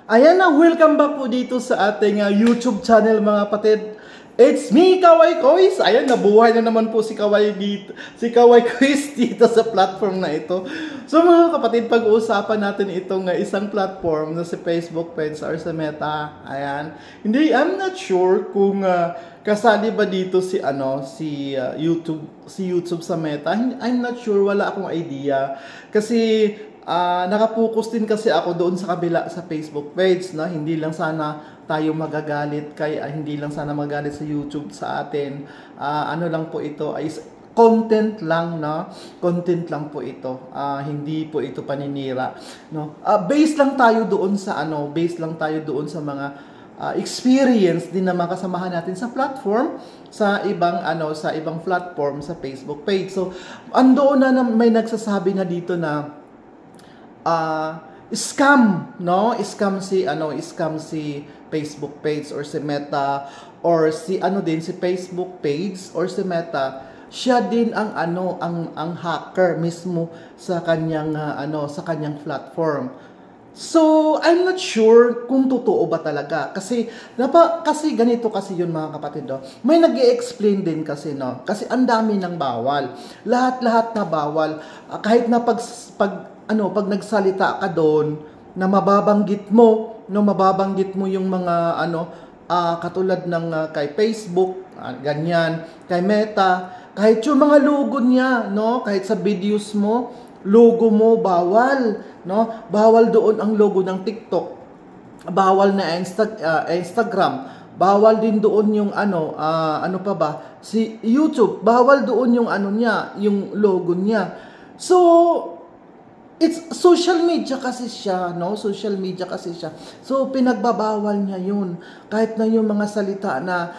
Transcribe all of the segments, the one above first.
Ayan na, welcome back po dito sa ating YouTube channel mga kapatid. It's me, Kaway Kois. Ayan, nabuhay na naman po si Kaway dito, si Kaway Kois dito sa platform na ito. So mga kapatid, pag-uusapan natin itong isang platform na si Facebook page or sa Meta. Ayan. Hindi, I'm not sure kung kasali ba dito si YouTube sa Meta. I'm not sure, wala akong idea. Kasi nakapokus din kasi ako doon sa kabila sa Facebook page na hindi lang sana tayo magagalit hindi lang sana magagalit sa YouTube sa atin. Ano lang po ito ay content lang, no? Content lang po ito. Hindi po ito paninira, no? Based lang tayo doon sa based lang tayo doon sa mga experience din na makasamahan natin sa platform, sa ibang platform sa Facebook page. So andoon na may nagsasabi na dito na scam, no? Scam si Facebook page or si Meta or si si Facebook page or si Meta. Siya din ang hacker mismo sa kanyang sa kanyang platform. So, I'm not sure kung totoo ba talaga kasi ganito kasi 'yun mga kapatid, no? May nag-i-explain din kasi, no? Kasi ang dami ng bawal. Lahat na bawal. Kahit na pag nagsalita ka doon na mababanggit mo yung mga katulad ng kay Facebook, ganyan, kay Meta, kahit yung mga logo niya, no, kahit sa videos mo, logo mo bawal, no? Bawal doon ang logo ng TikTok. Bawal na Instagram. Bawal din doon yung si YouTube. Bawal doon yung niya, yung logo niya. So it's social media kasi siya, no? Social media kasi siya. So pinagbabawal niya 'yun. Kahit na yung mga salita na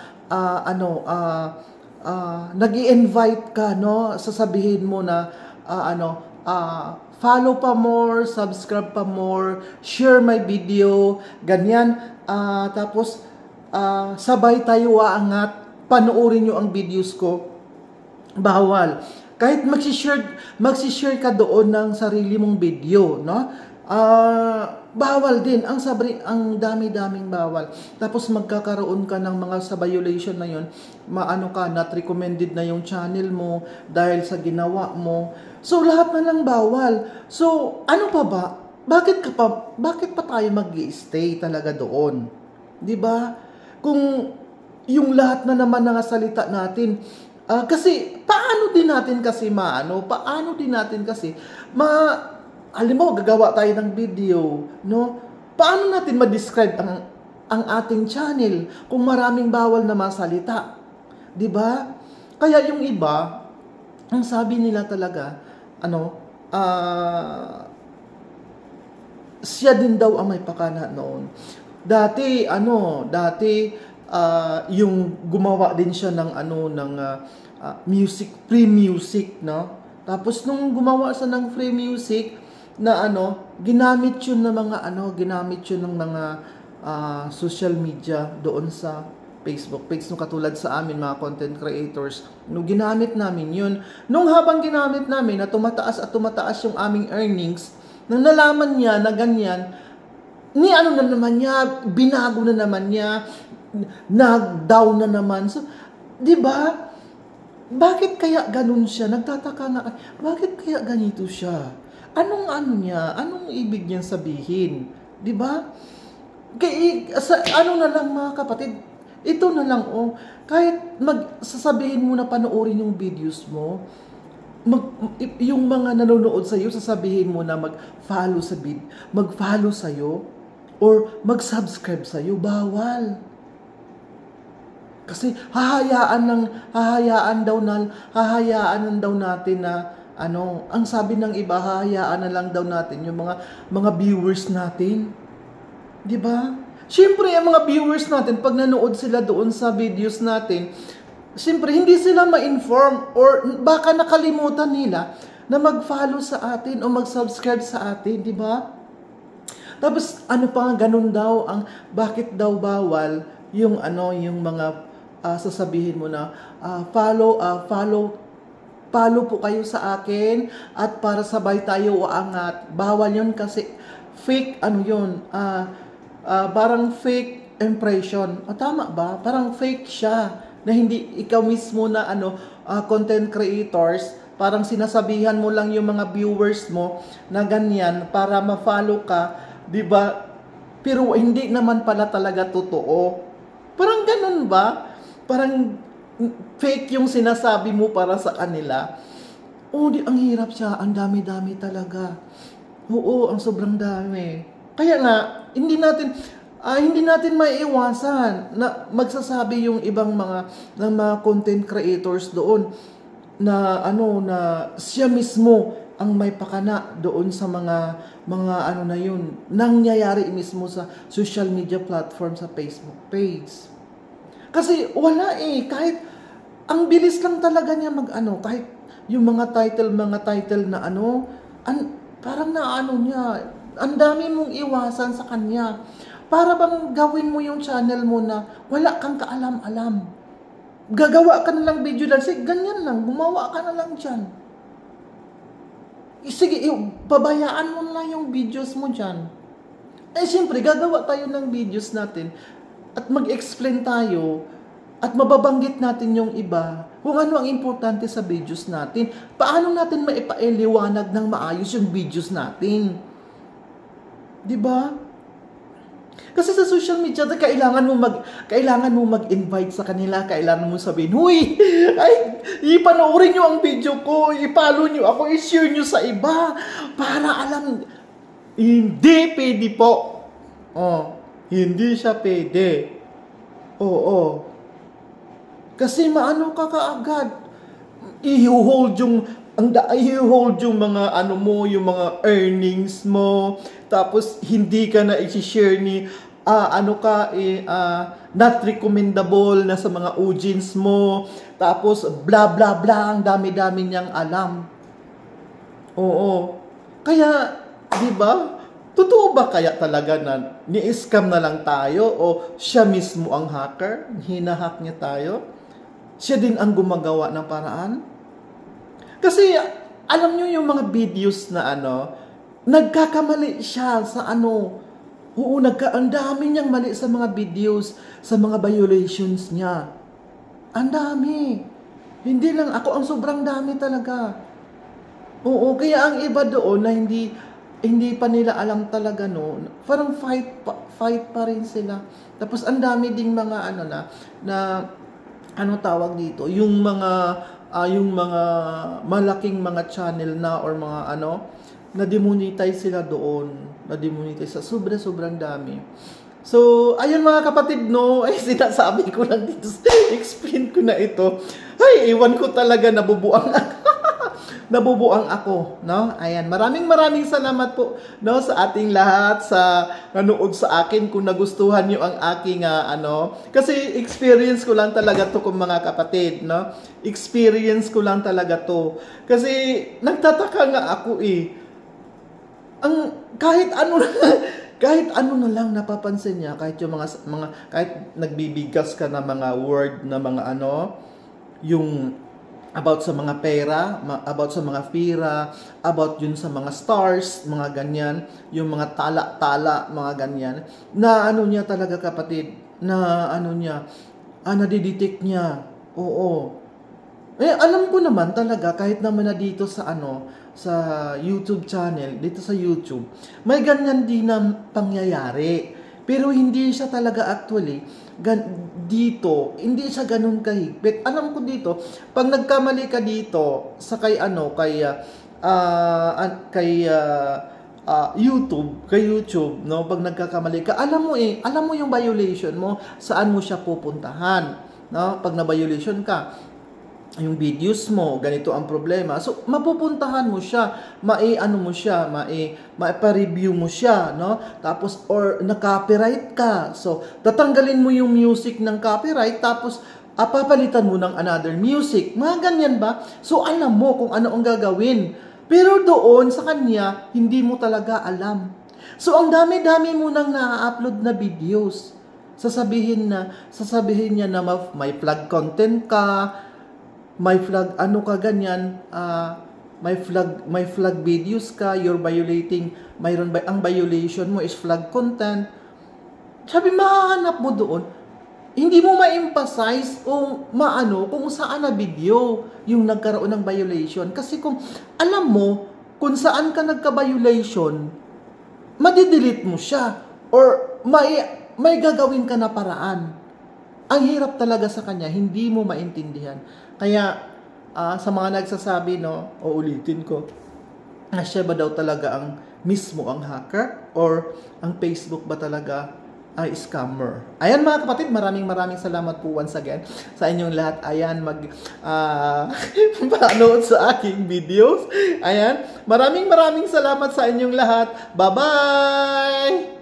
nag-i-invite ka, no? Sasabihin mo na follow pa more, subscribe pa more, share my video, ganyan. Tapos sabay tayo aangat, panoorin niyo ang videos ko. Bawal. Kahit magsishare ka doon ng sarili mong video, no? Bawal din. Ang dami-daming bawal. Tapos magkakaroon ka ng mga sa violation na yun, not recommended na yung channel mo dahil sa ginawa mo. So, lahat na lang bawal. So, ano pa ba? Bakit pa tayo mag-i-stay talaga doon? 'Di ba? Kung yung lahat na naman ng salita natin, kasi paano din natin kasi halimbawa gagawa tayo ng video, no? Paano natin ma-describe ang ating channel kung maraming bawal na masalita? 'Di ba? Kaya yung iba, ang sabi nila talaga, siya din daw ang may pakana noon. Dati yung gumawa din siya ng free music, no? Tapos nung gumawa siya ng free music na ginamit yun ng mga social media doon sa Facebook page, no, katulad sa amin mga content creators. No, ginamit namin yun. Nung habang ginamit namin na tumataas yung aming earnings, nang nalaman niya na ganyan, na naman niya, binago na naman niya, nag-down na naman. So, 'di ba? Bakit kaya ganun siya? Nagtataka nga, bakit kaya ganito siya? Anong ibig niyang sabihin? 'Di ba? Na lang mga kapatid, ito na lang kahit sasabihin mo na panoorin yung videos mo, yung mga nanonood sa iyo, sasabihin mo na mag-follow sa iyo or mag-subscribe sa iyo, bawal. Kasi hahayaan daw natin na ang sabi ng iba, hahayaan na lang daw natin yung mga viewers natin. 'Di ba? Siyempre, ang mga viewers natin pag nanood sila doon sa videos natin, siyempre hindi sila ma-inform or baka nakalimutan nila na mag-follow sa atin o mag-subscribe sa atin, 'di ba? Tapos ganun daw bakit daw bawal yung mga sasabihin mo na follow po kayo sa akin at para sabay tayo uangat. Bawal yun kasi fake parang fake impression. O tama ba? Parang fake siya na hindi ikaw mismo na content creators, parang sinasabihan mo lang yung mga viewers mo na ganyan para ma-follow ka, 'di ba? Pero hindi naman pala talaga totoo. Parang ganun ba? Parang fake yung sinasabi mo para sa kanila. Ang hirap siya. Ang dami-dami talaga. Oo, ang sobrang dami. Kaya nga, hindi natin maiiwasan na magsasabi yung ibang mga content creators doon na na siya mismo ang may pakana doon sa mga na yun, nangyayari mismo sa social media platform, sa Facebook page. Kasi wala kahit ang bilis lang talaga niya kahit yung mga title na parang niya, ang dami mong iwasan sa kanya. Para bang gawin mo yung channel mo na wala kang kaalam-alam. Gagawa ka na lang video lang, sige, ganyan lang, gumawa ka na lang dyan. Sige, pabayaan mo na lang yung videos mo dyan. Siyempre, gagawa tayo ng videos natin at mag-explain tayo at mababanggit natin yung iba kung ano ang importante sa videos natin. Paano natin maipailiwanag ng maayos yung videos natin? 'Di ba? Kasi sa social media, kailangan mo mag-invite sa kanila, kailangan mo sabihin, "Huy, ipanoorin niyo ang video ko, i-follow niyo ako, i-share niyo sa iba para alam." Hindi pwede po. Hindi siya pwede. Oo. Kasi maano ka kaagad. I-hold yung mga yung mga earnings mo. Tapos hindi ka na i-share ni not recommendable na sa mga audience mo. Tapos blah blah blah, ang dami-dami niyang alam. Oo. Kaya, 'di ba? Totoo ba kaya talaga na ni-scam na lang tayo o siya mismo ang hacker? Hinahack niya tayo? Siya din ang gumagawa ng paraan? Kasi, alam nyo yung mga videos na nagkakamali siya sa Oo, ang dami niyang mali sa mga videos, sa mga violations niya. Ang dami. Hindi lang ako, ang sobrang dami talaga. Oo, kaya ang iba doon na hindi pa nila alam talaga, parang fight pa rin sila. Tapos ang dami ding mga tawag dito, yung mga malaking mga channel na or mga na-demonetize sila doon. Na-demonetize sa sobrang dami. So, ayun mga kapatid, sinasabi ko lang dito, explain ko na ito. Iwan ko talaga, nabubuang ako, Ayan, maraming salamat po, sa ating lahat, sa nanood sa akin, kung nagustuhan niyo ang aking, kasi experience ko lang talaga to kung mga kapatid, Experience ko lang talaga to. Kasi, nagtataka nga ako, kahit ano na lang napapansin niya, kahit yung kahit nagbibigas ka na mga word na mga yung about sa mga pera, about sa mga pira, about yun sa mga stars, mga ganyan, yung mga tala-tala, mga ganyan, na niya talaga kapatid, na nadidetect niya. Oo. Alam ko naman talaga, kahit naman na dito sa sa YouTube channel, dito sa YouTube, may ganyan din na pangyayari. Pero hindi siya talaga actually, dito, hindi siya ganun kahigpit. Alam ko dito, pag nagkamali ka dito, sa YouTube, pag nagkakamali ka, alam mo yung violation mo, saan mo siya pupuntahan, pag na-violation ka, yung videos mo, ganito ang problema. So, mapupuntahan mo siya, maipa-review mo siya, Tapos, or na-copyright ka. So, tatanggalin mo yung music ng copyright, tapos, papalitan mo ng another music. Mga ganyan ba? So, alam mo kung ano ang gagawin. Pero doon, sa kanya, hindi mo talaga alam. So, ang dami-dami mo nang na-upload na videos. Sasabihin niya na may flag content ka, may flag, ganyan, may flag videos ka, you're violating, ang violation mo is flag content. Sabi, mahanap mo doon. Hindi mo ma-emphasize o maano kung saan na video yung nagkaroon ng violation. Kasi kung alam mo kung saan ka nagka-violation, madidelete mo siya or may gagawin ka na paraan. Ang hirap talaga sa kanya, hindi mo maintindihan. Kaya sa mga nagsasabi, no, uulitin ko, na siya ba daw talaga ang mismo ang hacker or ang Facebook ba talaga ay scammer. Ayan mga kapatid, maraming salamat po once again sa inyong lahat. Ayan, panood sa aking videos. Ayan, maraming salamat sa inyong lahat. Bye-bye!